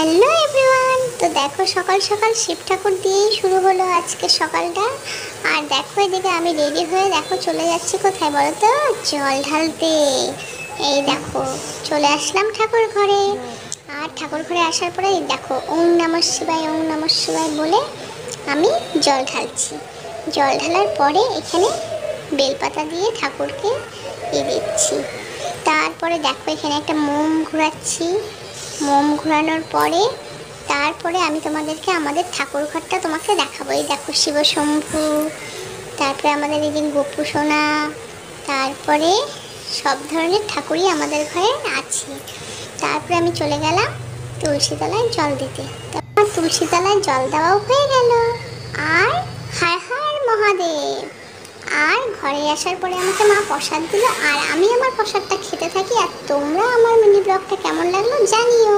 Hello everyone. তো দেখো সকাল সকাল শিব ঠাকুর দিয়েই শুরু হলো আজকে সকালটা। আর দেখো এদিকে আমি রেডি হয়ে দেখো চলে যাচ্ছি কোথায় বলো তো, জল ঢালতে। এই দেখো চলে আসলাম ঠাকুর ঘরে। আর ঠাকুর ঘরে আসার পরে দেখো ওং নমঃ শিবায় ওং নমঃ শিবায় বলে আমি জল ঢালছি। জল ঢালার পরে এখানে বেলপাতা দিয়ে ঠাকুরকে দিচ্ছি। তারপরে দেখো এখানে একটা মোম ঘোরাচ্ছি। মোম ঘোরানোর পরে তারপরে আমি তোমাদেরকে আমাদের ঠাকুর ঘরটা তোমাকে দেখাবো। এই দেখো শিবশম্ভু, তারপরে আমাদের এই যে গোপু সোনা, তারপরে সব ধরনের ঠাকুরই আমাদের ঘরে আছে। তারপরে আমি চলে গেলাম তুলসী তলায় জল দিতে। তারপর তুলসী তলায় জল দেওয়াও হয়ে গেল। আর হায় হায় মহাদেব। আর ঘরে আসার পরে আমাকে মা প্রসাদ দিল, আর আমি আমার প্রসাদটা খেতে থাকি। আর তোমরা আমার মিনি ব্লগটা কেমন লাগলো জানিও।